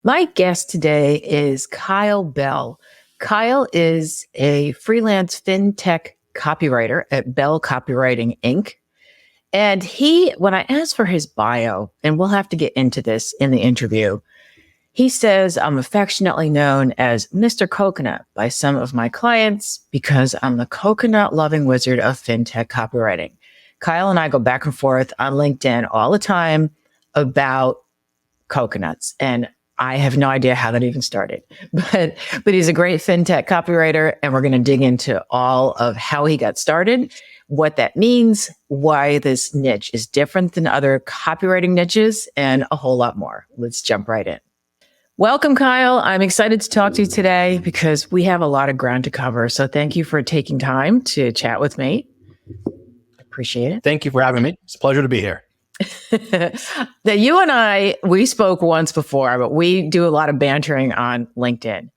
My guest today is Kyle Bell. Kyle is a freelance FinTech copywriter at Bell Copywriting, Inc. And when I asked for his bio, and we'll have to get into this in the interview, he says, I'm affectionately known as Mr. Coconut by some of my clients because I'm the coconut loving wizard of FinTech copywriting. Kyle and I go back and forth on LinkedIn all the time about coconuts. And I have no idea how that even started, but he's a great FinTech copywriter, and we're going to dig into all of how he got started, what that means, why this niche is different than other copywriting niches, and a whole lot more. Let's jump right in. Welcome, Kyle. I'm excited to talk to you today because we have a lot of ground to cover. So thank you for taking time to chat with me. Appreciate it. Thank you for having me. It's a pleasure to be here. That you and we spoke once before, but we do a lot of bantering on LinkedIn.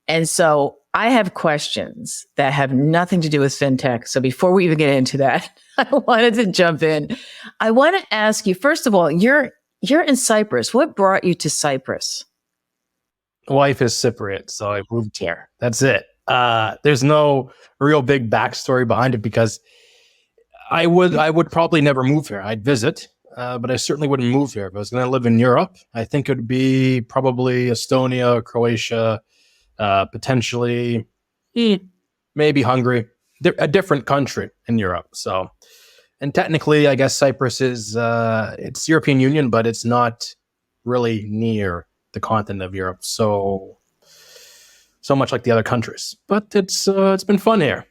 And so I have questions that have nothing to do with FinTech. So before we even get into that, I wanted to jump in. I want to ask you, first of all, you're in Cyprus. What brought you to Cyprus? Wife is Cypriot, so I moved here. That's it. There's no real big backstory behind it because I would probably never move here. I'd visit. But I certainly wouldn't move here. If I was going to live in Europe, I think it would be probably Estonia, Croatia, potentially maybe Hungary, a different country in Europe. So, and technically, I guess Cyprus is it's European Union, but it's not really near the continent of Europe. So much like the other countries. But it's been fun here.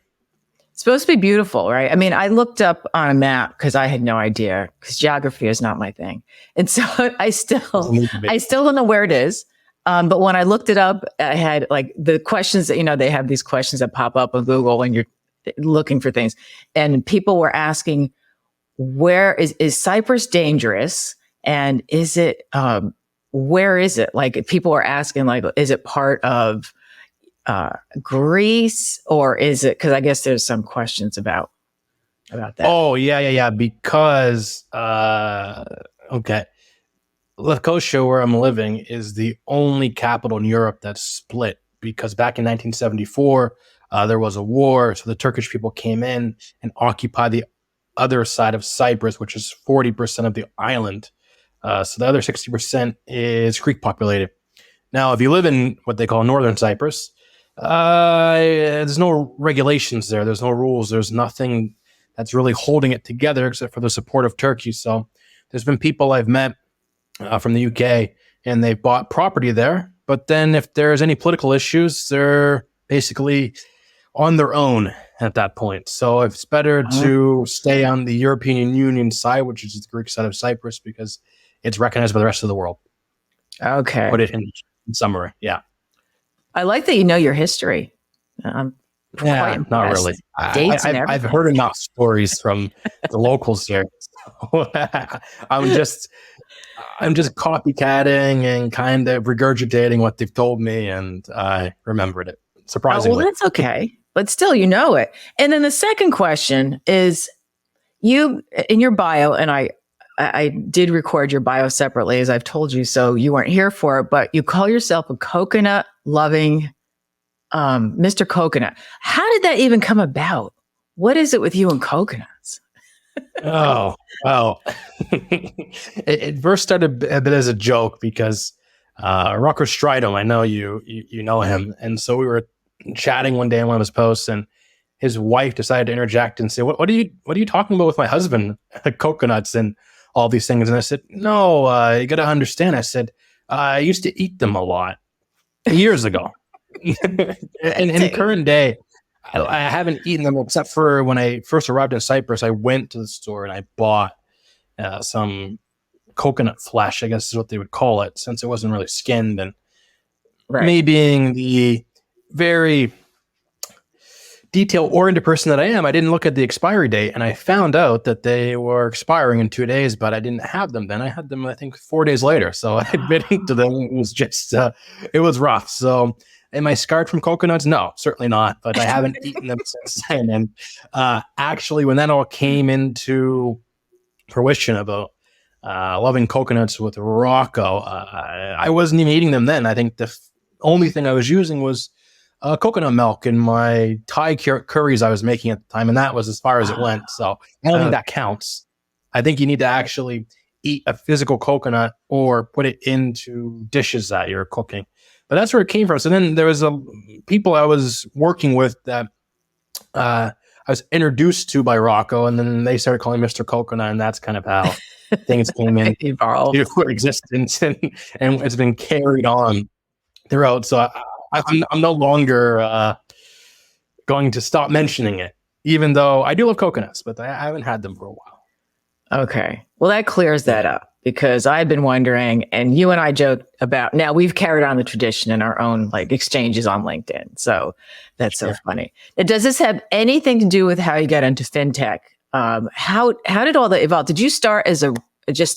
It's supposed to be beautiful, right? I mean, I looked up on a map because I had no idea because geography is not my thing. And so I still don't know where it is. But when I looked it up, I had like the questions that, they have these questions that pop up on Google when you're looking for things. And people were asking, where is Cyprus dangerous? And is it, where is it? Like people were asking, like, is it part of Greece, or is it? Because I guess there's some questions about that. Oh yeah. Because okay, Lefkosia, where I'm living, is the only capital in Europe that's split. Because back in 1974, there was a war, so the Turkish people came in and occupied the other side of Cyprus, which is 40% of the island. So the other 60% is Greek populated. Now, if you live in what they call Northern Cyprus, there's no regulations there. There's no rules. There's nothing that's really holding it together except for the support of Turkey. So there's been people I've met from the UK, and they've bought property there. But then if there's any political issues, they're basically on their own at that point. So it's better to stay on the European Union side, which is the Greek side of Cyprus, because it's recognized by the rest of the world. Okay. Put it in summary. Yeah. I like that you know your history. Not really. I've heard enough stories from the locals here. So I'm just copycatting and kind of regurgitating what they've told me, and I remembered it. Surprisingly. Well, that's okay. But still, you know it. And then the second question is, you, in your bio, and I did record your bio separately, as I've told you, so you weren't here for it, but you call yourself a coconut loving Mr. Coconut. How did that even come about? What is it with you and coconuts? Oh, well, it first started a bit as a joke because Rocco Stridham, I know you know him. And so we were chatting one day on one of his posts, and his wife decided to interject and say, what are you talking about with my husband? Coconuts and all these things. And I said, no, you got to understand. I said, I used to eat them a lot years ago. And in the current day, I haven't eaten them except for when I first arrived in Cyprus. I went to the store and I bought some coconut flesh, I guess is what they would call it, since it wasn't really skinned. And me being the very detail-oriented person that I am, I didn't look at the expiry date, and I found out that they were expiring in 2 days, but I didn't have them then. I had them, I think, 4 days later. So admitting to them, it was just, it was rough. So am I scarred from coconuts? No, certainly not. But I haven't eaten them since then. And actually, when that all came into fruition about loving coconuts with Rocco. I wasn't even eating them then. I think the only thing I was using was coconut milk in my Thai curries I was making at the time, and that was as far as it went. So I don't think that counts. I think you need to actually eat a physical coconut or put it into dishes that you're cooking. But that's where it came from. So then there was people I was working with that I was introduced to by Rocco, and then they started calling Mr. Coconut, and that's kind of how things came in Evolved. into existence, and it's been carried on throughout. So I'm no longer going to stop mentioning it, even though I do love coconuts, but I haven't had them for a while. Okay. Well, that clears that up because I've been wondering, and you and I joke about, now we've carried on the tradition in our own like exchanges on LinkedIn. So that's so funny. Now, does this have anything to do with how you got into FinTech? How did all that evolve? Did you start as I was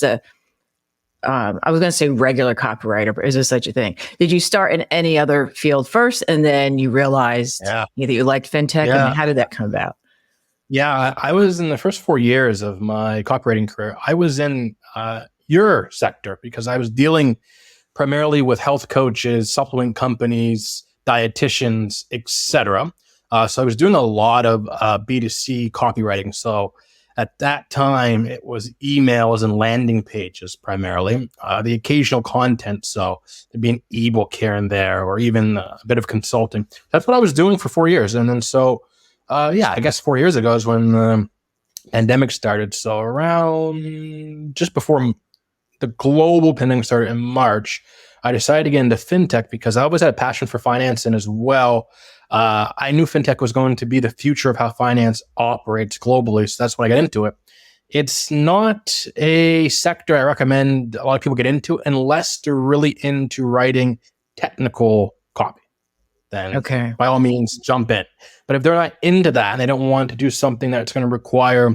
going to say regular copywriter, but is there such a thing? Did you start in any other field first and then you realized that you liked FinTech? Yeah. And how did that come about? Yeah, I was in the first 4 years of my copywriting career. I was in your sector because I was dealing primarily with health coaches, supplement companies, dietitians, etc. So I was doing a lot of B2C copywriting. So at that time, it was emails and landing pages primarily, the occasional content. So there'd be an ebook here and there, or even a bit of consulting. That's what I was doing for 4 years. And then I guess 4 years ago is when the pandemic started. So around just before the global pandemic started in March, I decided to get into FinTech because I always had a passion for finance, and as well, I knew FinTech was going to be the future of how finance operates globally. So that's why I got into it. It's not a sector I recommend a lot of people get into unless they're really into writing technical copy. Then by all means, jump in. But if they're not into that and they don't want to do something that's going to require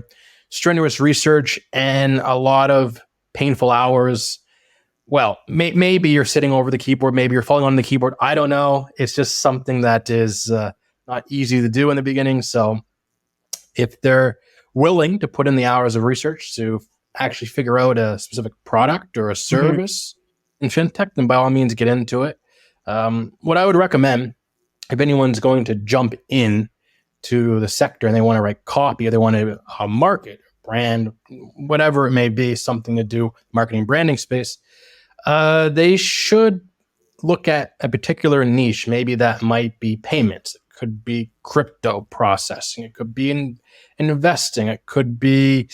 strenuous research and a lot of painful hours, well, maybe you're sitting over the keyboard, maybe you're falling on the keyboard. I don't know. It's just something that is not easy to do in the beginning. So if they're willing to put in the hours of research to actually figure out a specific product or a service in FinTech, then by all means, get into it. What I would recommend, if anyone's going to jump in to the sector and they want to write copy, or they want to market, brand, whatever it may be, something to do marketing, branding space, they should look at a particular niche. Maybe that might be payments. It could be crypto processing. It could be in investing. It could be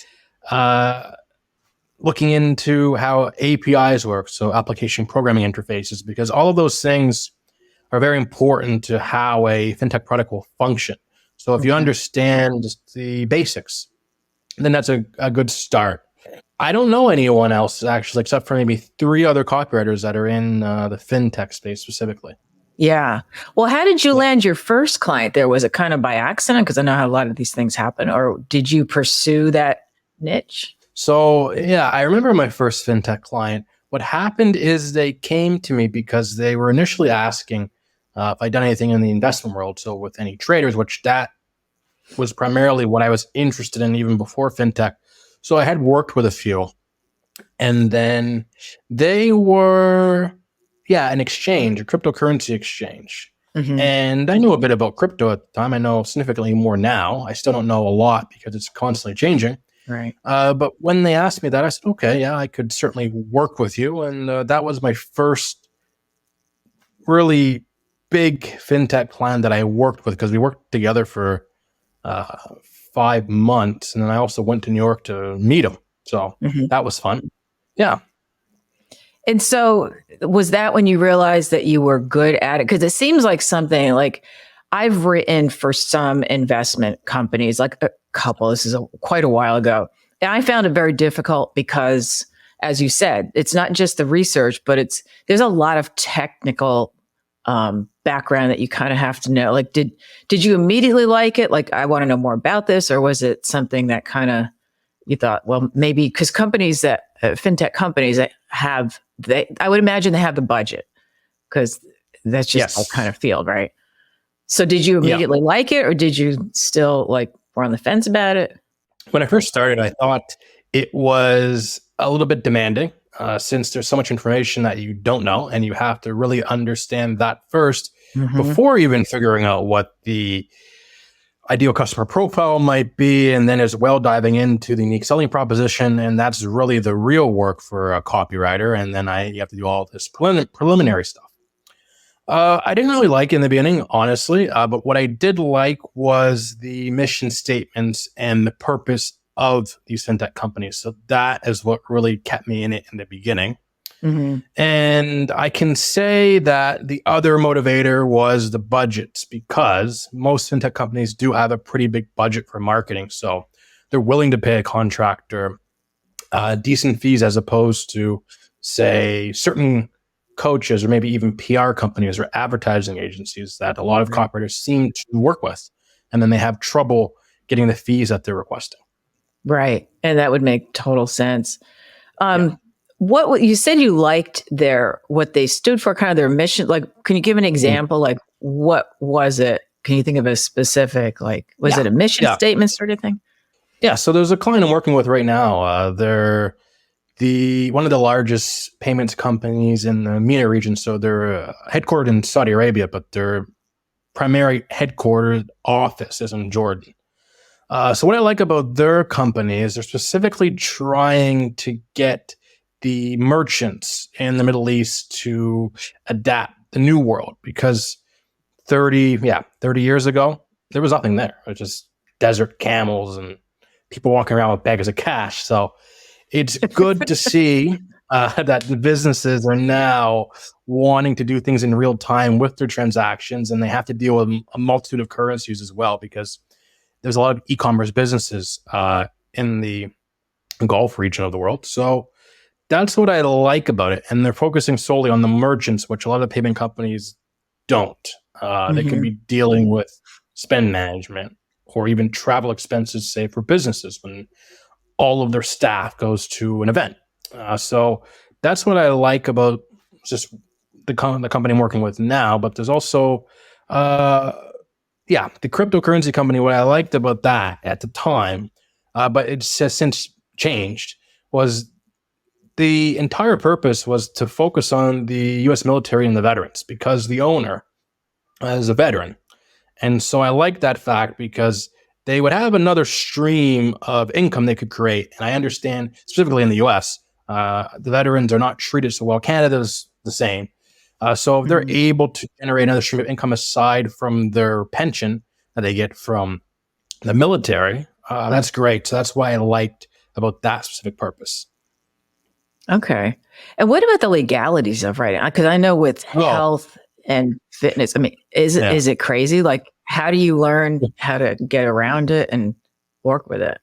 looking into how APIs work, so application programming interfaces, because all of those things are very important to how a FinTech product will function. So if you understand the basics, then that's a good start. I don't know anyone else actually, except for maybe 3 other copywriters that are in the FinTech space specifically. Yeah. Well, how did you land your first client there? Was it kind of by accident? Because I know how a lot of these things happen. Or did you pursue that niche? So, I remember my first FinTech client. What happened is they came to me because they were initially asking if I'd done anything in the investment world. So with any traders, which that was primarily what I was interested in even before FinTech. So I had worked with a few. And then they were, an exchange, a cryptocurrency exchange. And I knew a bit about crypto at the time. I know significantly more now. I still don't know a lot because it's constantly changing. Right. But when they asked me that, I said, okay, I could certainly work with you. And that was my first really big FinTech client that I worked with, because we worked together for 5 months. And then I also went to New York to meet him. So that was fun. Yeah. And so was that when you realized that you were good at it? Because it seems like something like I've written for some investment companies, like a couple, this is quite a while ago. And I found it very difficult because, as you said, it's not just the research, but there's a lot of technical background that you kind of have to know. Like, did you immediately like it? Like, I want to know more about this, or was it something that kind of you thought, well, maybe because companies that FinTech companies that I would imagine they have the budget because that's just that kind of field, right? So, did you immediately like it, or did you still were on the fence about it? When I first started, I thought it was a little bit demanding since there's so much information that you don't know, and you have to really understand that first before even figuring out what the ideal customer profile might be, and then as well diving into the unique selling proposition. And that's really the real work for a copywriter. And then you have to do all this preliminary stuff. I didn't really like it in the beginning, honestly, but what I did like was the mission statements and the purpose of these fintech companies. So that is what really kept me in it in the beginning. And I can say that the other motivator was the budgets, because most fintech companies do have a pretty big budget for marketing. So they're willing to pay a contractor decent fees, as opposed to, say, certain coaches or maybe even PR companies or advertising agencies that a lot of copywriters seem to work with. And then they have trouble getting the fees that they're requesting. Right. And that would make total sense. What you said you liked what they stood for, kind of their mission. Like, can you give an example? Like, what was it? Can you think of a specific, like, was it a mission statement sort of thing? Yeah. So there's a client I'm working with right now. They're one of the largest payments companies in the MENA region. So they're headquartered in Saudi Arabia, but their primary headquartered office is in Jordan. So what I like about their company is they're specifically trying to get the merchants in the Middle East to adapt the new world, because 30 years ago, there was nothing there. It was just desert camels and people walking around with bags of cash. So it's good to see that the businesses are now wanting to do things in real time with their transactions, and they have to deal with a multitude of currencies as well, because there's a lot of e-commerce businesses in the Gulf region of the world. So that's what I like about it. And they're focusing solely on the merchants, which a lot of payment companies don't. They can be dealing with spend management or even travel expenses, say, for businesses when all of their staff goes to an event. So that's what I like about just the company I'm working with now. But there's also, the cryptocurrency company. What I liked about that at the time, but it's has since changed, was the entire purpose was to focus on the U.S. military and the veterans, because the owner is a veteran. And so I like that fact, because they would have another stream of income they could create. And I understand, specifically in the U.S., the veterans are not treated so well. Canada's the same. So if they're able to generate another stream of income aside from their pension that they get from the military, that's great. So that's why I liked about that specific purpose. Okay. And what about the legalities of writing? Because I know with health and fitness, I mean, is it crazy? Like, how do you learn how to get around it and work with it?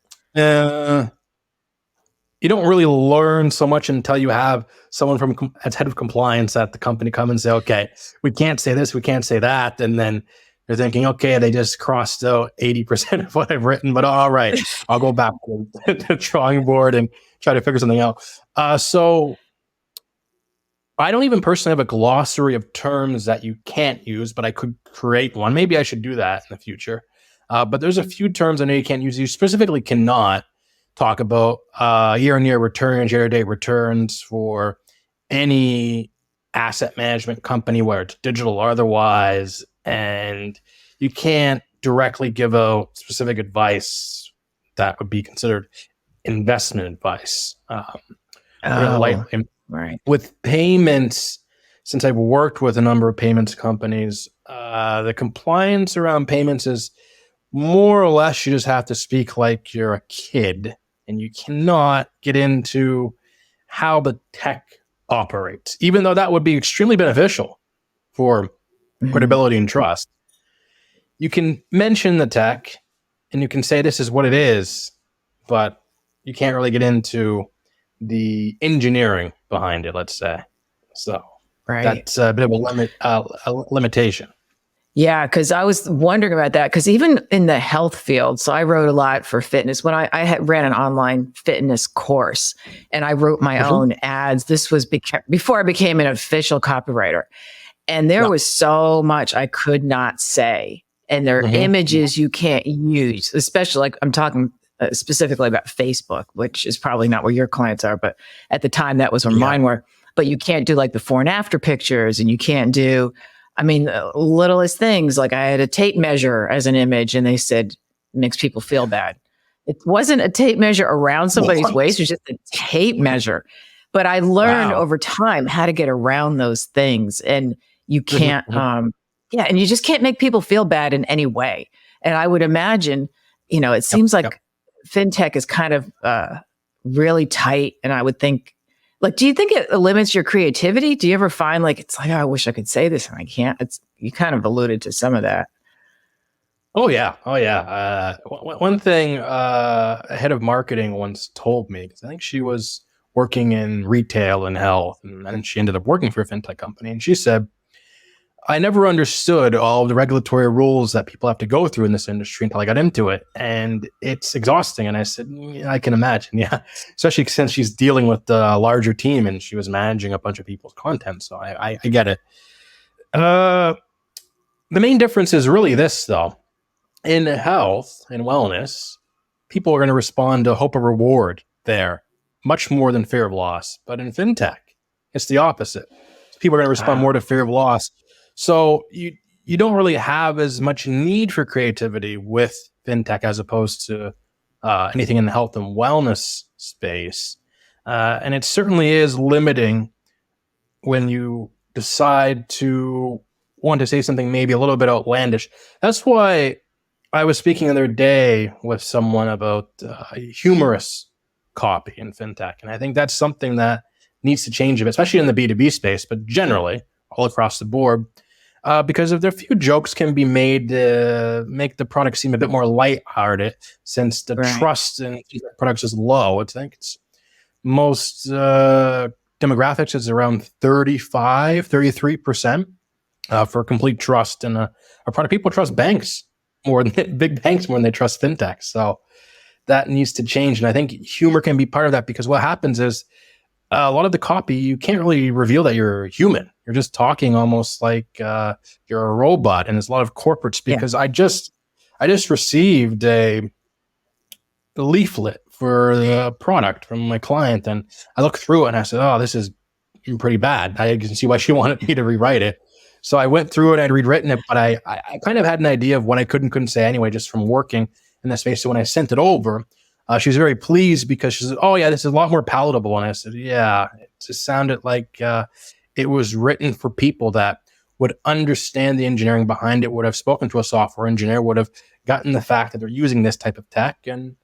You don't really learn so much until you have someone as head of compliance at the company come and say, okay, we can't say this, we can't say that. And then you're thinking, okay, they just crossed out 80% of what I've written, but all right, I'll go back to the drawing board and try to figure something out. So I don't even personally have a glossary of terms that you can't use, but I could create one. Maybe I should do that in the future. But there's a few terms I know you can't use. You specifically cannot talk about year-on-year returns, year-to-date returns for any asset management company, whether it's digital or otherwise. And you can't directly give out specific advice that would be considered investment advice. Right. With payments, since I've worked with a number of payments companies, the compliance around payments is more or less you just have to speak like you're a kid, and you cannot get into how the tech operates, even though that would be extremely beneficial for credibility and trust. You can mention the tech and you can say this is what it is, but you can't really get into the engineering behind it, let's say. So that's a bit of a limitation. Yeah, because I was wondering about that, because even in the health field, so I wrote a lot for fitness. When I ran an online fitness course and I wrote my own ads, this was before I became an official copywriter. And there was so much I could not say. And there are images you can't use, especially like I'm talking specifically about Facebook, which is probably not where your clients are, but at the time that was where mine were. But you can't do like before and after pictures, and you can't do, I mean, littlest things. Like I had a tape measure as an image, and they said makes people feel bad. It wasn't a tape measure around somebody's waist; it was just a tape measure. But I learned over time how to get around those things, and you can't, and you just can't make people feel bad in any way. And I would imagine, it seems like FinTech is kind of really tight, and I would think, like, do you think it limits your creativity? Do you ever find like it's like, oh, I wish I could say this and I can't? You kind of alluded to some of that. Oh yeah. One thing a head of marketing once told me, because I think she was working in retail and health, and then she ended up working for a fintech company, and she said, I never understood all the regulatory rules that people have to go through in this industry until I got into it. And it's exhausting. And I said, yeah, I can imagine. Yeah. Especially since she's dealing with a larger team and she was managing a bunch of people's content. So I get it. The main difference is really this, though. In health and wellness, people are going to respond to hope of reward there much more than fear of loss. But in fintech, it's the opposite. People are going to respond more to fear of loss. So you don't really have as much need for creativity with fintech as opposed to anything in the health and wellness space. And it certainly is limiting when you decide to want to say something maybe a little bit outlandish. That's why I was speaking the other day with someone about humorous copy in fintech. And I think that's something that needs to change a bit, especially in the B2B space, but generally all across the board. Because if there are few jokes can be made to make the product seem a bit more lighthearted, since the trust in products is low. I think it's most demographics is around 33% for complete trust in a product. People trust banks more than big banks more than they trust fintech. So that needs to change. And I think humor can be part of that, because what happens is a lot of the copy, you can't really reveal that you're human. You're just talking almost like you're a robot. And there's a lot of corporates, because I just received a leaflet for the product from my client, and I looked through it and I said, oh, this is pretty bad. I can see why she wanted me to rewrite it. So I went through it, I'd rewritten it, but I kind of had an idea of what I could and couldn't say anyway, just from working in that space. So when I sent it over, she was very pleased, because she said, oh yeah, this is a lot more palatable. And I said, yeah, it just sounded like it was written for people that would understand the engineering behind it, would have spoken to a software engineer, would have gotten the fact that they're using this type of tech, and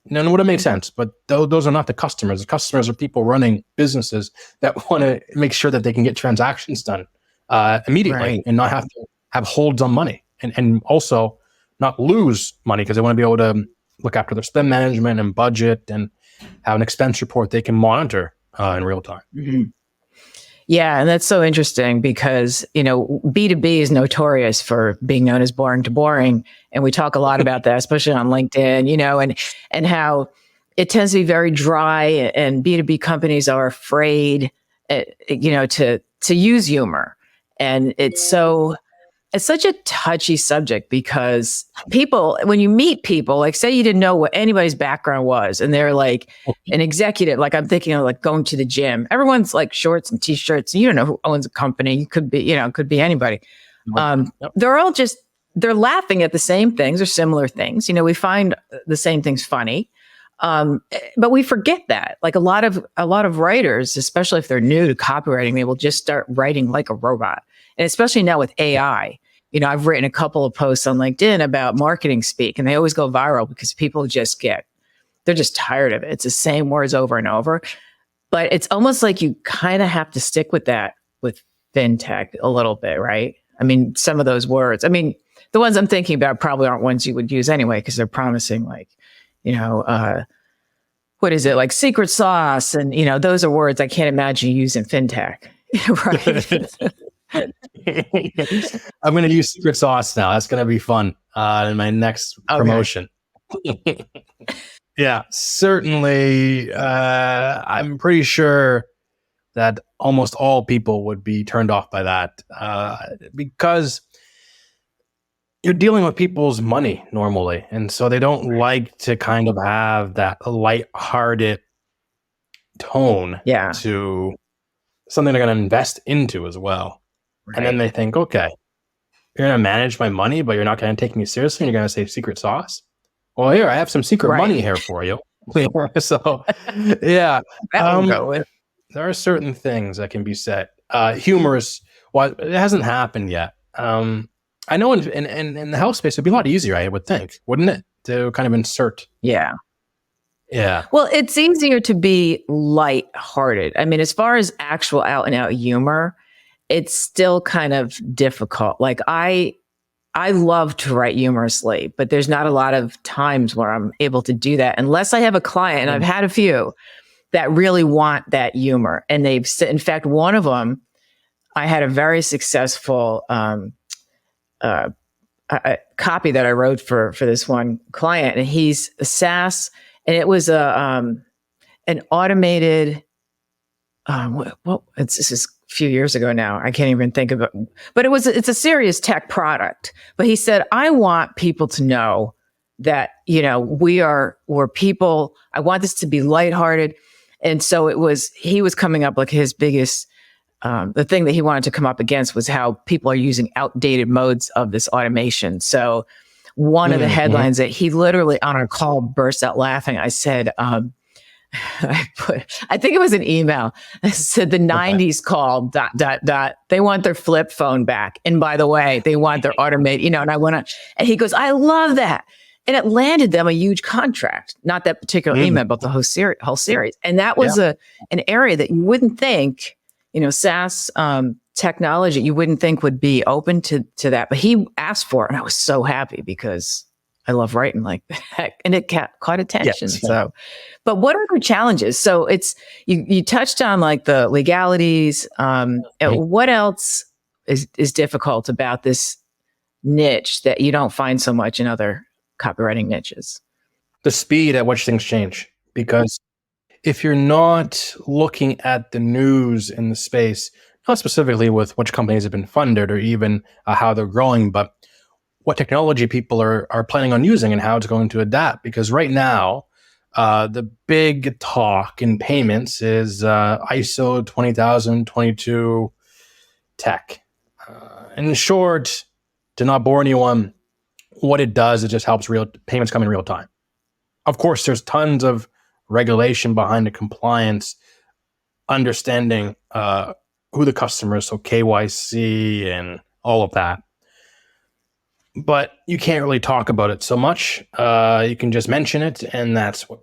it would have made sense. But those are not the customers. The customers are people running businesses that want to make sure that they can get transactions done immediately and not have to have holds on money, and also not lose money, because they want to be able to look after their spend management and budget and have an expense report they can monitor in real time. Mm-hmm. Yeah, and that's so interesting, because, B2B is notorious for being known as boring to boring. And we talk a lot about that, especially on LinkedIn, and how it tends to be very dry, and B2B companies are afraid, to use humor. And it's such a touchy subject, because people, when you meet people, like say you didn't know what anybody's background was, and they're like an executive, like I'm thinking of like going to the gym. Everyone's like shorts and t-shirts, and you don't know who owns a company. It could be, could be anybody. They're all they're laughing at the same things or similar things. We find the same things funny. But we forget that, like a lot of writers, especially if they're new to copywriting, they will just start writing like a robot. And especially now with AI, I've written a couple of posts on LinkedIn about marketing speak, and they always go viral because people they're just tired of it. It's the same words over and over. But it's almost like you kind of have to stick with that with FinTech a little bit, right? I mean, some of those words, the ones I'm thinking about probably aren't ones you would use anyway, because they're promising like, what is it, like secret sauce? And, those are words I can't imagine you use in FinTech, right? I'm going to use secret sauce now. That's going to be fun in my next promotion. Yeah, certainly. I'm pretty sure that almost all people would be turned off by that because you're dealing with people's money normally. And so they don't like to kind of have that light-hearted tone Yeah. to something they're going to invest into as well. And then Right. they think, okay, you're going to manage my money, but you're not going to take me seriously. And you're going to say secret sauce. Well, here, I have some secret Right. money here for you. So, yeah, That will go with. there are certain things that can be said. Humorous, well, it hasn't happened yet. I know in the health space, it'd be a lot easier, I would think, wouldn't it? To kind of insert. Yeah. Yeah. Well, it's easier to be lighthearted. I mean, as far as actual out and out humor, it's still kind of difficult. Like I love to write humorously, but there's not a lot of times where I'm able to do that unless I have a client, and I've had a few that really want that humor. And they've said, in fact, one of them, I had a very successful copy that I wrote for this one client, and he's a SaaS, and it was an automated. This is a few years ago now. I can't even think of it, but it's a serious tech product. But he said, I want people to know that, we're people. I want this to be lighthearted. And so he was coming up like his biggest, the thing that he wanted to come up against was how people are using outdated modes of this automation. So one of the headlines that he literally on a call burst out laughing. I said, I think it was an email. It said the 90s called ... They want their flip phone back. And by the way, they want their automated, and I went on, and he goes, I love that. And it landed them a huge contract, not that particular email, but the whole series. And that was an area that you wouldn't think, SaaS technology, you wouldn't think would be open to that. But he asked for it. And I was so happy because I love writing like that. And it caught attention. Yes. So, but what are the challenges? So it's, you touched on like the legalities. What else is difficult about this niche that you don't find so much in other copywriting niches? The speed at which things change. Because if you're not looking at the news in the space, not specifically with which companies have been funded or even how they're growing, but what technology people are planning on using and how it's going to adapt. Because right now, the big talk in payments is ISO 20022 tech. In short, to not bore anyone, what it does, it just helps payments come in real time. Of course, there's tons of regulation behind the compliance, understanding who the customer is, so KYC and all of that. But you can't really talk about it so much. You can just mention it, and that's what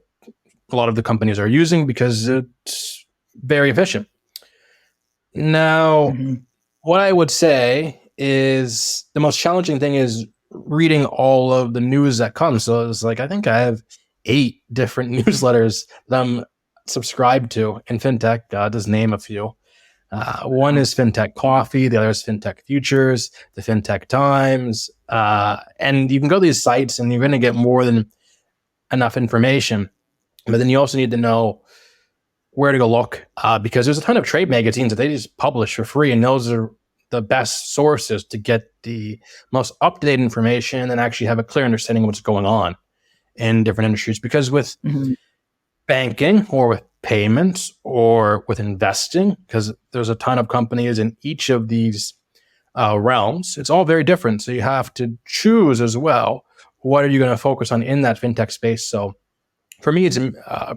a lot of the companies are using because it's very efficient. Now, what I would say is the most challenging thing is reading all of the news that comes. So it's like, I think I have 8 different newsletters that I'm subscribed to in FinTech. Just name a few. One is FinTech Coffee, the other is FinTech Futures, the FinTech Times. And you can go to these sites and you're going to get more than enough information. But then you also need to know where to go look because there's a ton of trade magazines that they just publish for free. And those are the best sources to get the most up-to-date information and actually have a clear understanding of what's going on in different industries. Because with banking or with payments or with investing, because there's a ton of companies in each of these realms, it's all very different. So you have to choose as well, what are you going to focus on in that fintech space? So for me, it's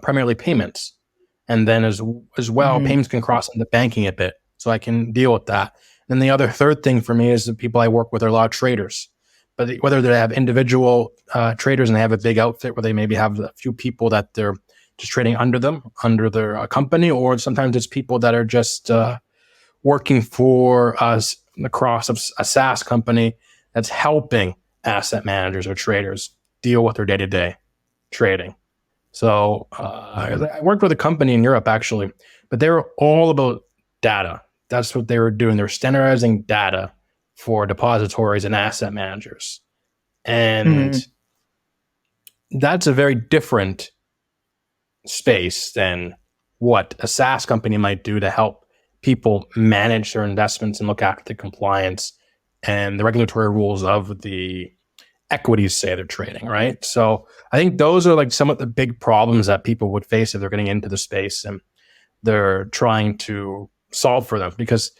primarily payments. And then as well, payments can cross into banking a bit. So I can deal with that. Then the other third thing for me is the people I work with are a lot of traders. But whether they have individual traders and they have a big outfit where they maybe have a few people that they're just trading under them, under their company, or sometimes it's people that are just working for us across a SaaS company that's helping asset managers or traders deal with their day-to-day trading. So I worked with a company in Europe, actually, but they were all about data. That's what they were doing. They were standardizing data for depositories and asset managers. And that's a very different space than what a SaaS company might do to help people manage their investments and look after the compliance and the regulatory rules of the equities say they're trading, right? So I think those are like some of the big problems that people would face if they're getting into the space and they're trying to solve for them, because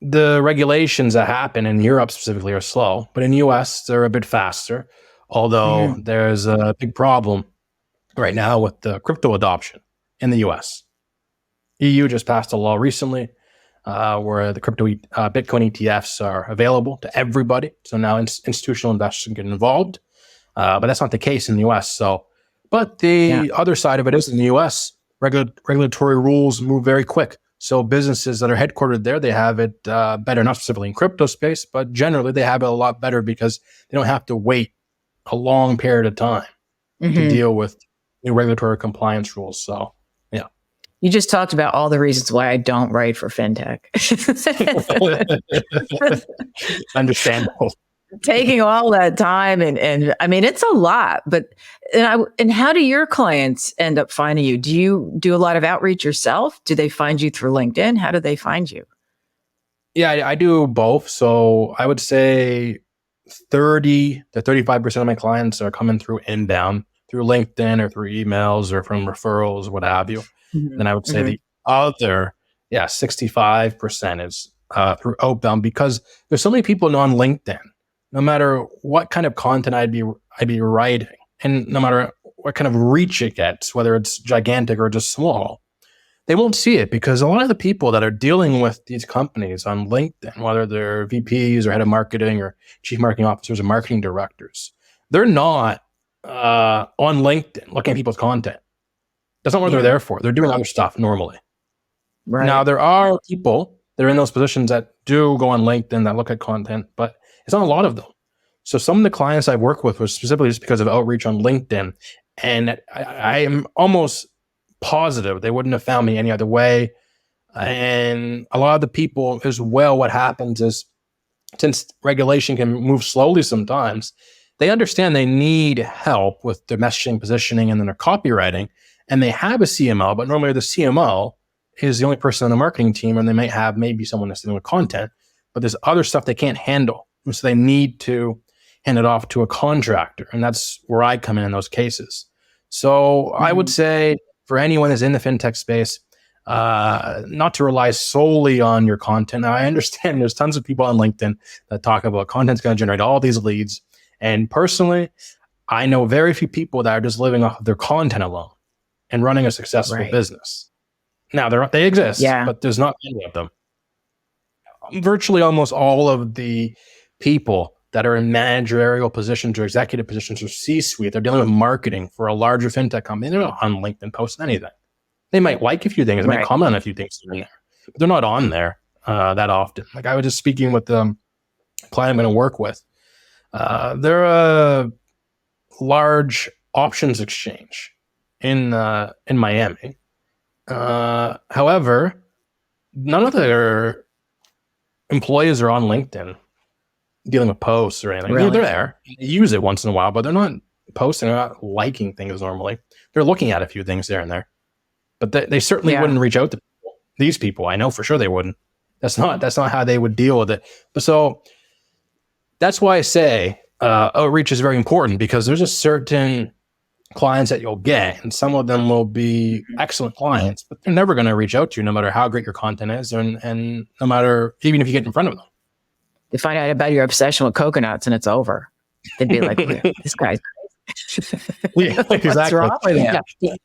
the regulations that happen in Europe specifically are slow, but in the US, they're a bit faster. Although there's a big problem right now with the crypto adoption in the US. EU just passed a law recently where the crypto Bitcoin ETFs are available to everybody. So now institutional investors can get involved, but that's not the case in the US. So, but the other side of it is in the US, regulatory rules move very quick. So businesses that are headquartered there, they have it better, not specifically in crypto space, but generally they have it a lot better because they don't have to wait a long period of time to deal with new regulatory compliance rules. So, yeah. You just talked about all the reasons why I don't write for FinTech. Understandable. Taking all that time and I mean, it's a lot, but and how do your clients end up finding you? Do you do a lot of outreach yourself? Do they find you through LinkedIn? How do they find you? Yeah, I do both. So I would say 30 to 35% of my clients are coming through inbound, through LinkedIn or through emails or from referrals, what have you. Then I would say the other, 65% is through outbound, because there's so many people on LinkedIn. No matter what kind of content I'd be writing, and no matter what kind of reach it gets, whether it's gigantic or just small, they won't see it, because a lot of the people that are dealing with these companies on LinkedIn, whether they're VPs or head of marketing or chief marketing officers or marketing directors, they're not on LinkedIn looking at people's content. That's not what they're there for. They're doing other stuff normally. Right. Now, there are people that are in those positions that do go on LinkedIn that look at content, but it's not a lot of them. So some of the clients I've worked with was specifically just because of outreach on LinkedIn. And I am almost positive they wouldn't have found me any other way. And a lot of the people as well, what happens is, since regulation can move slowly sometimes, they understand they need help with their messaging, positioning, and then their copywriting. And they have a CMO, but normally the CMO is the only person on the marketing team, and they might have maybe someone that's dealing with content, but there's other stuff they can't handle. So they need to hand it off to a contractor. And that's where I come in those cases. So I would say for anyone that's in the FinTech space, not to rely solely on your content. Now, I understand there's tons of people on LinkedIn that talk about content's going to generate all these leads. And personally, I know very few people that are just living off of their content alone and running a successful business. Now, they exist, but there's not many of them. Virtually almost all of the people that are in managerial positions or executive positions or C-suite, they're dealing with marketing for a larger FinTech company. They're not on LinkedIn posting anything. They might like a few things, they might comment on a few things in there, but they're not on there that often. Like, I was just speaking with the client I'm going to work with. They're a large options exchange in Miami. However, none of their employees are on LinkedIn dealing with posts or anything. Really? They're there. They use it once in a while, but they're not posting. They're not liking things normally. They're looking at a few things there and there. But they certainly wouldn't reach out to people. These people, I know for sure they wouldn't. That's not how they would deal with it. But so that's why I say outreach is very important, because there's a certain clients that you'll get, and some of them will be excellent clients, but they're never going to reach out to you no matter how great your content is, and no matter, even if you get in front of them. They find out about your obsession with coconuts and it's over. They'd be like, this guy's crazy. Exactly. What's wrong with him? Yeah.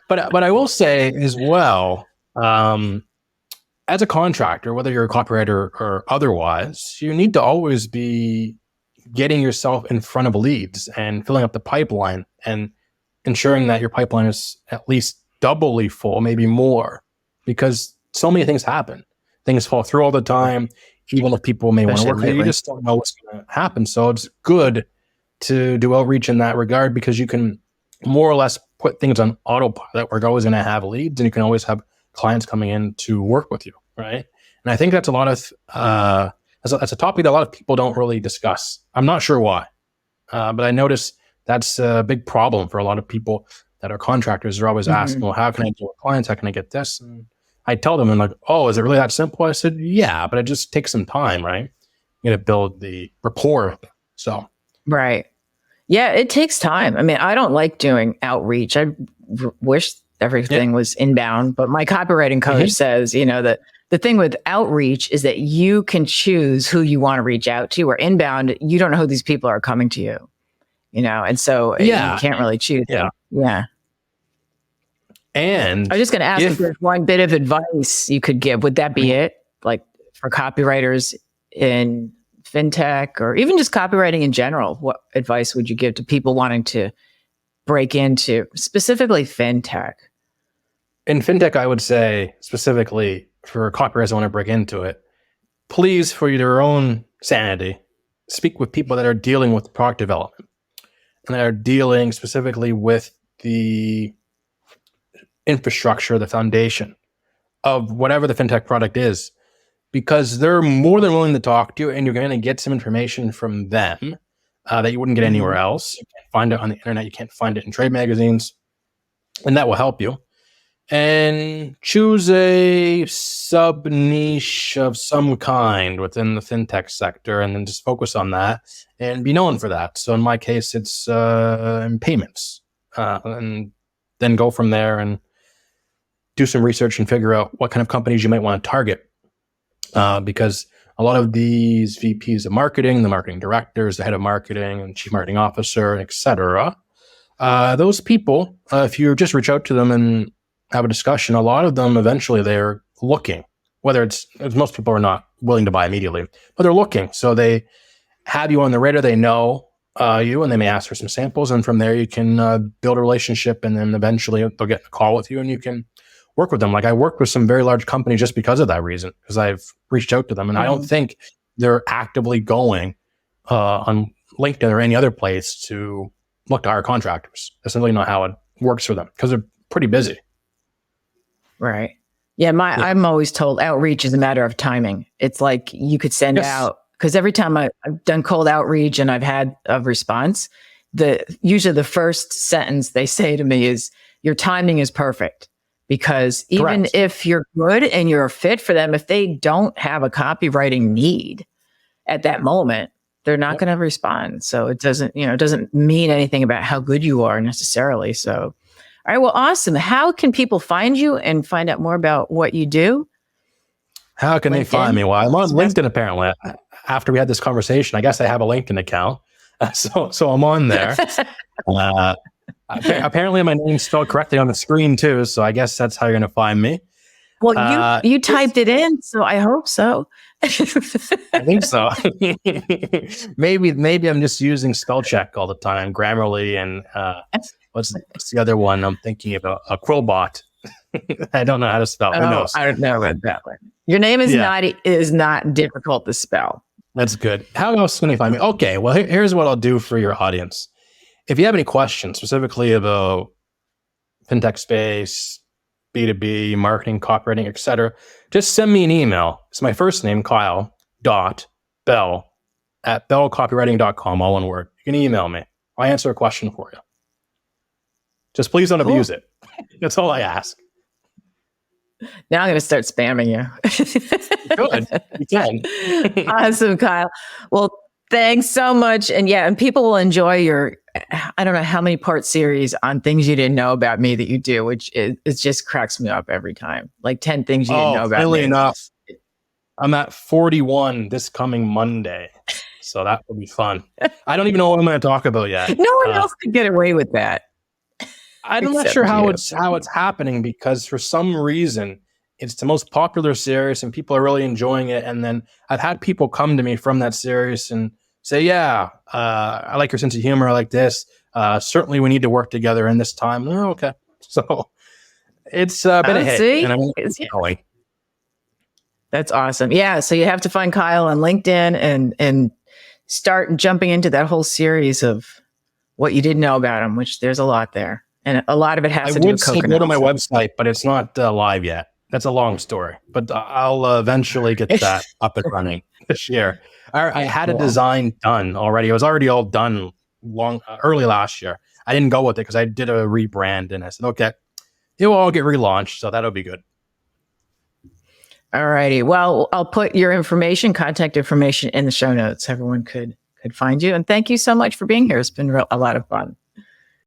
But I will say as well, as a contractor, whether you're a copywriter or otherwise, you need to always be getting yourself in front of leads and filling up the pipeline and ensuring that your pipeline is at least doubly full, maybe more, because so many things happen. Things fall through all the time. Even if people may want to work with you, you just don't know what's going to happen. So it's good to do outreach in that regard, because you can more or less put things on autopilot. We're always going to have leads, and you can always have clients coming in to work with you, right? And I think that's a lot of that's a topic that a lot of people don't really discuss. I'm not sure why, but I notice that's a big problem for a lot of people that are contractors. They're always asking, well, how can I deal with clients? How can I get this? And I tell them, and like, oh, is it really that simple? I said, yeah, but it just takes some time, right? you got to build the rapport with them. So, Right. Yeah, it takes time. I mean, I don't like doing outreach. Wish everything was inbound, but my copywriting coach says, that the thing with outreach is that you can choose who you want to reach out to, or inbound, you don't know who these people are coming to you, and so you can't really choose. Yeah. Yeah. And I was just going to ask if there's one bit of advice you could give. Would that be it? Like for copywriters in FinTech, or even just copywriting in general, what advice would you give to people wanting to break into specifically FinTech? In FinTech, I would say specifically for copywriters who want to break into it, please, for your own sanity, speak with people that are dealing with product development and that are dealing specifically with the infrastructure, the foundation of whatever the FinTech product is, because they're more than willing to talk to you, and you're going to get some information from them that you wouldn't get anywhere else. You can't find it on the internet. You can't find it in trade magazines, and that will help you. And choose a sub niche of some kind within the FinTech sector, and then just focus on that and be known for that. So in my case, it's in payments, and then go from there and do some research and figure out what kind of companies you might want to target. Because a lot of these VPs of marketing, the marketing directors, the head of marketing and chief marketing officer, etc., those people, if you just reach out to them and have a discussion, a lot of them eventually they're looking, whether it's, as most people are not willing to buy immediately, but they're looking. So they have you on the radar, they know you, and they may ask for some samples. And from there you can build a relationship, and then eventually they'll get a call with you and you can work with them. Like I worked with some very large companies just because of that reason, because I've reached out to them, and I don't think they're actively going on LinkedIn or any other place to look to hire contractors. That's really not how it works for them, because they're pretty busy. Right. Yeah. I'm always told outreach is a matter of timing. It's like you could send out, because every time I've done cold outreach and I've had a response, usually the first sentence they say to me is, your timing is perfect. Because even if you're good and you're a fit for them, if they don't have a copywriting need at that moment, they're not going to respond. So it doesn't mean anything about how good you are necessarily. So, all right, well, awesome. How can people find you and find out more about what you do? How can they find me? Well, I'm on LinkedIn apparently. After we had this conversation, I guess I have a LinkedIn account. So I'm on there. Apparently my name's spelled correctly on the screen too, so I guess that's how you're going to find me. Well, you typed it in, so I hope so. I think so. maybe I'm just using spell check all the time, Grammarly, and what's the other one I'm thinking about? A Quillbot. I don't know how to spell. Who knows? I don't know about that one. Your name is not difficult to spell. That's good. How else can they find me? Okay, well here's what I'll do for your audience. If you have any questions specifically about FinTech space, B2B, marketing, copywriting, etc., just send me an email. It's my first name, Kyle.Bell@bellcopywriting.com, all one word. You can email me. I'll answer a question for you. Just please don't abuse it. That's all I ask. Now I'm going to start spamming you. Good. You can. Awesome, Kyle. Well, thanks so much. And and people will enjoy your, I don't know how many part series on things you didn't know about me that you do, which it just cracks me up every time. Like 10 things you didn't know about me. Enough. I'm at 41 this coming Monday. So that will be fun. I don't even know what I'm going to talk about yet. No one else could get away with that. I'm not sure how it's happening, because for some reason it's the most popular series and people are really enjoying it. And then I've had people come to me from that series and say, I like your sense of humor. I like this. Certainly we need to work together in this time. Oh, okay. So it's been a hit. And I'm going. That's awesome. Yeah. So you have to find Kyle on LinkedIn and start jumping into that whole series of what you didn't know about him, which there's a lot there. And a lot of it has to do with coconut. Go to my website, but it's not live yet. That's a long story, but I'll eventually get that up and running this year. I had a design done already. It was already all done early last year. I didn't go with it because I did a rebrand, and I said, okay, it will all get relaunched, so that'll be good. All righty. Well, I'll put your contact information in the show notes. Everyone could find you. And thank you so much for being here. It's been a lot of fun.